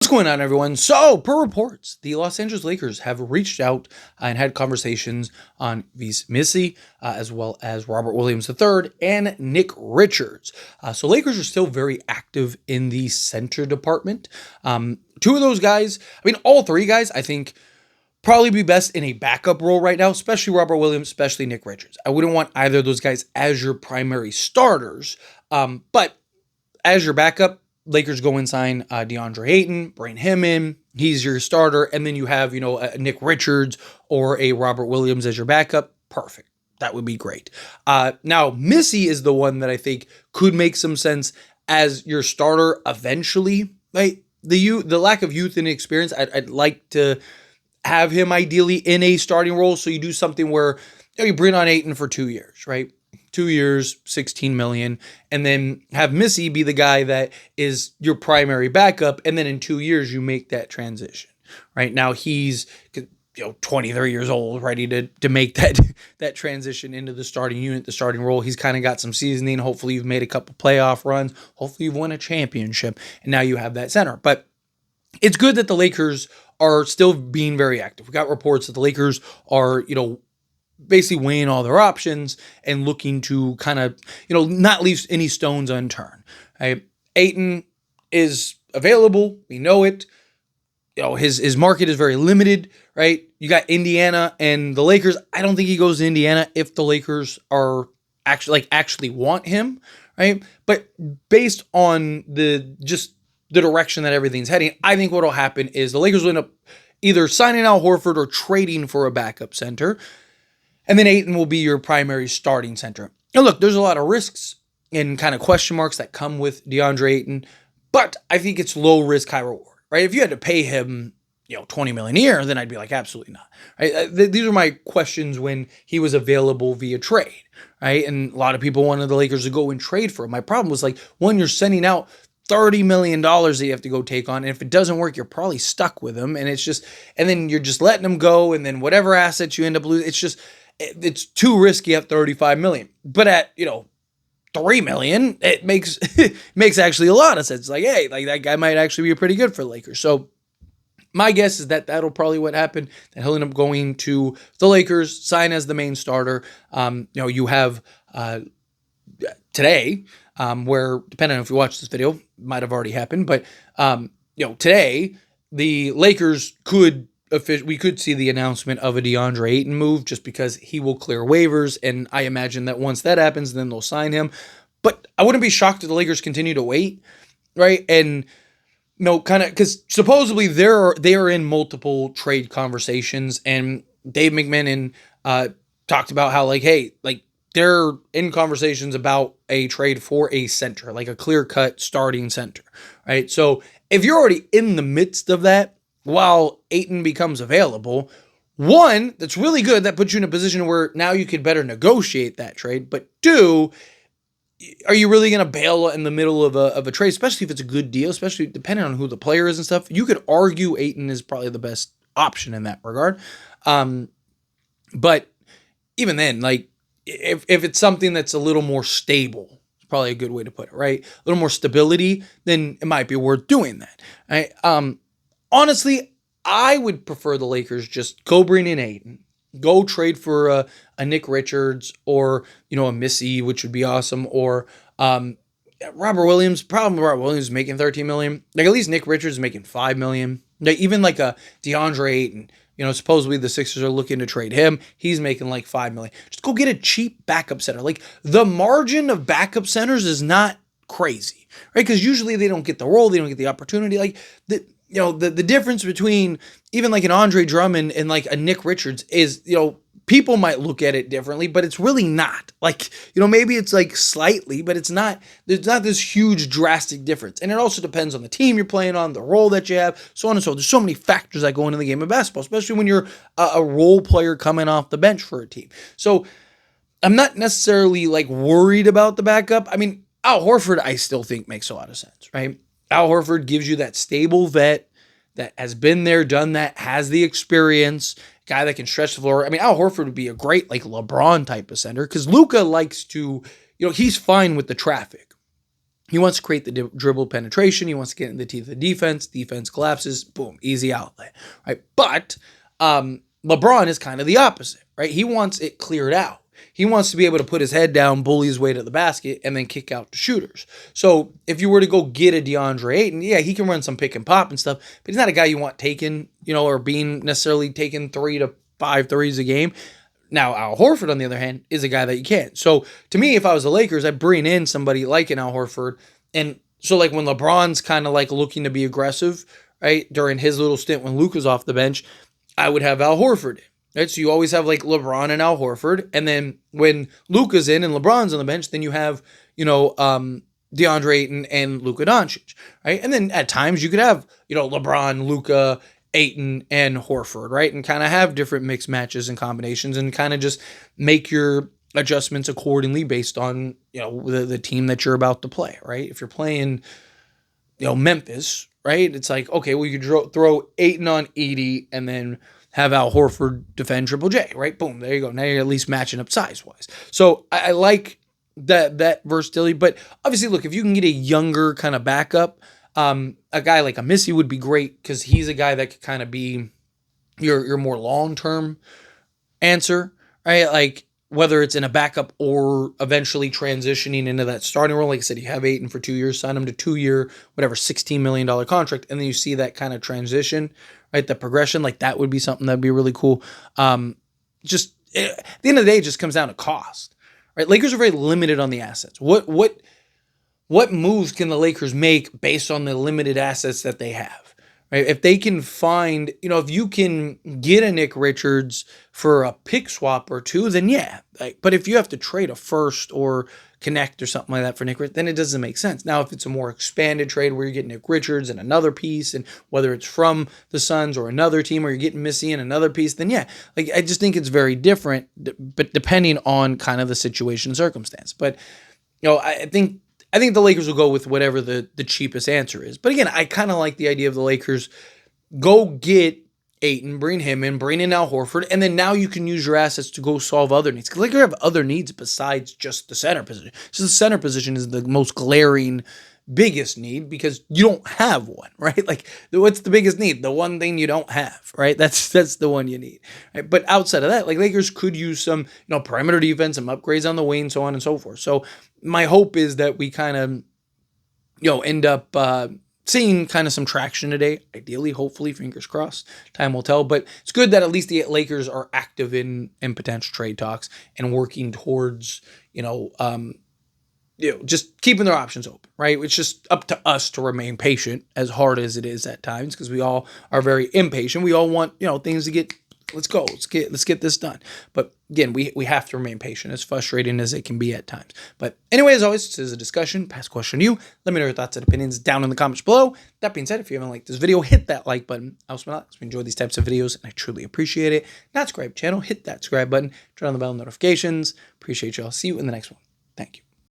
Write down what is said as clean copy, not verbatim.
What's going on, everyone? So, per reports, the Los Angeles Lakers have reached out and had conversations on Yves Missi, as well as Robert Williams III and Nick Richards. So, Lakers are still very active in the center department. Two of those guys, all three guys, I think, probably be best in a backup role right now, especially Robert Williams, especially Nick Richards. I wouldn't want either of those guys as your primary starters, but as your backup, Lakers go and sign Deandre Ayton, bring him in. He's your starter. And then you have, a Nick Richards or a Robert Williams as your backup. Perfect. That would be great. Now, Missi is the one that I think could make some sense as your starter eventually. Right? The lack of youth and experience, I'd like to have him ideally in a starting role. So you do something where you bring on Ayton for 2 years, right? 2 years, $16 million, and then have Missi be the guy that is your primary backup. And then in 2 years, you make that transition. Right now, he's 23 years old, ready to make that transition into the starting unit, the starting role. He's kind of got some seasoning. Hopefully, you've made a couple playoff runs. Hopefully, you've won a championship, and now you have that center. But it's good that the Lakers are still being very active. We got reports that the Lakers are, basically weighing all their options and looking to kind of, not leave any stones unturned. Right? Ayton is available. We know it. His market is very limited, right? You got Indiana and the Lakers. I don't think he goes to Indiana if the Lakers are actually want him, right? But based on the direction that everything's heading, I think what'll happen is the Lakers will end up either signing Al Horford or trading for a backup center. And then Ayton will be your primary starting center. Now, look, there's a lot of risks and kind of question marks that come with Deandre Ayton, but I think it's low risk, high reward, right? If you had to pay him, $20 million a year, then I'd be like, absolutely not, right? These are my questions when he was available via trade, right? And a lot of people wanted the Lakers to go and trade for him. My problem was one, you're sending out $30 million that you have to go take on. And if it doesn't work, you're probably stuck with him. And and then you're just letting him go. And then whatever assets you end up losing, it's too risky at $35 million. But at, $3 million, it makes actually a lot of sense. That guy might actually be pretty good for the Lakers. So my guess is that that'll probably what happened, that he'll end up going to the Lakers, sign as the main starter. You have today, where, depending on if you watch this video, might have already happened, but today the Lakers we could see the announcement of a Deandre Ayton move just because he will clear waivers, and I imagine that once that happens, then they'll sign him. But I wouldn't be shocked if the Lakers continue to wait, right? And because supposedly they are in multiple trade conversations, and Dave McMahon talked about how they're in conversations about a trade for a center, like a clear-cut starting center, right? So if you're already in the midst of that, while Ayton becomes available, one, that's really good. That puts you in a position where now you could better negotiate that trade. But two, are you really going to bail in the middle of a trade, especially if it's a good deal, especially depending on who the player is and stuff? You could argue Ayton is probably the best option in that regard. But even then, if it's something that's a little more stable, it's probably a good way to put it, right? A little more stability, then it might be worth doing that. Right? Honestly, I would prefer the Lakers just go bring in Ayton, go trade for a Nick Richards or, a Missi, which would be awesome, or Robert Williams. Problem with Robert Williams is making $13 million. At least Nick Richards is making $5 million. Even a DeAndre Ayton, supposedly the Sixers are looking to trade him. He's making $5 million. Just go get a cheap backup center. The margin of backup centers is not crazy, right? Because usually they don't get the role, they don't get the opportunity. The difference between even an Andre Drummond and a Nick Richards is, people might look at it differently, but it's really not. Maybe it's slightly, but it's not, there's not this huge drastic difference. And it also depends on the team you're playing on, the role that you have, so on and so. There's so many factors that go into the game of basketball, especially when you're a role player coming off the bench for a team. So I'm not necessarily worried about the backup. Al Horford, I still think makes a lot of sense, right? Al Horford gives you that stable vet that has been there, done that, has the experience, guy that can stretch the floor. Al Horford would be a great LeBron type of center because Luka likes to, he's fine with the traffic. He wants to create the dribble penetration. He wants to get in the teeth of the defense. Defense collapses. Boom, easy outlet, right? But LeBron is kind of the opposite, right? He wants it cleared out. He wants to be able to put his head down, bully his way to the basket, and then kick out to shooters. So if you were to go get a Deandre Ayton, yeah, he can run some pick and pop and stuff, but he's not a guy you want taking, or being necessarily taking 3 to 5 threes a game. Now, Al Horford, on the other hand, is a guy that you can't. So, to me, if I was the Lakers, I'd bring in somebody like an Al Horford. And so, like, when LeBron's kind of, like, looking to be aggressive, right, during his little stint when Luka's off the bench, I would have Al Horford, right? So, you always have, like, LeBron and Al Horford. And then when Luka's in and LeBron's on the bench, then you have, DeAndre Ayton and Luka Doncic, right? And then at times you could have, LeBron, Luka, Ayton, and Horford, right? And kind of have different mixed matches and combinations and kind of just make your adjustments accordingly based on, the team that you're about to play, right? If you're playing, Memphis, right? It's like, okay, well, you could throw Ayton on Edie and then have Al Horford defend Triple J, right? Boom, there you go. Now you're at least matching up size-wise. So I like that versatility. But obviously, look, if you can get a younger kind of backup, a guy like a Missi would be great because he's a guy that could kind of be your more long-term answer, right? Like whether it's in a backup or eventually transitioning into that starting role. Like I said, you have Ayton for 2 years, sign him to 2-year, whatever, $16 million contract, and then you see that kind of transition, right? The progression, like that would be something that'd be really cool. At the end of the day, it just comes down to cost, right? Lakers are very limited on the assets. What moves can the Lakers make based on the limited assets that they have, right? If they can find, if you can get a Nick Richards for a pick swap or two, then yeah. But if you have to trade a first or connect or something like that for Nick Richards, then it doesn't make sense. Now, if it's a more expanded trade where you get Nick Richards and another piece, and whether it's from the Suns or another team, or you're getting Missi and another piece, then yeah. Like I just think it's very different, but depending on kind of the situation and circumstance. But I think the Lakers will go with whatever the cheapest answer is. But again, I kind of like the idea of the Lakers go get Ayton, bring him in, bring in Al Horford, and then now you can use your assets to go solve other needs. Because Lakers have other needs besides just the center position. So the center position is the most glaring, biggest need because you don't have one, right? Like, what's the biggest need? The one thing you don't have, right? That's the one you need. Right? But outside of that, like Lakers could use some, perimeter defense, some upgrades on the wing, so on and so forth. So my hope is that we kind of, end up seeing kind of some traction today. Ideally, hopefully, fingers crossed. Time will tell. But it's good that at least the Lakers are active in potential trade talks and working towards, just keeping their options open, right? It's just up to us to remain patient, as hard as it is at times, because we all are very impatient. We all want, things to get, let's go, let's get this done. But again, we have to remain patient, as frustrating as it can be at times. But anyway, as always, this is a discussion. Pass question to you. Let me know your thoughts and opinions down in the comments below. That being said, if you haven't liked this video, hit that like button. I also enjoy these types of videos, and I truly appreciate it. Not subscribe channel, hit that subscribe button, turn on the bell notifications. Appreciate y'all. See you in the next one. Thank you.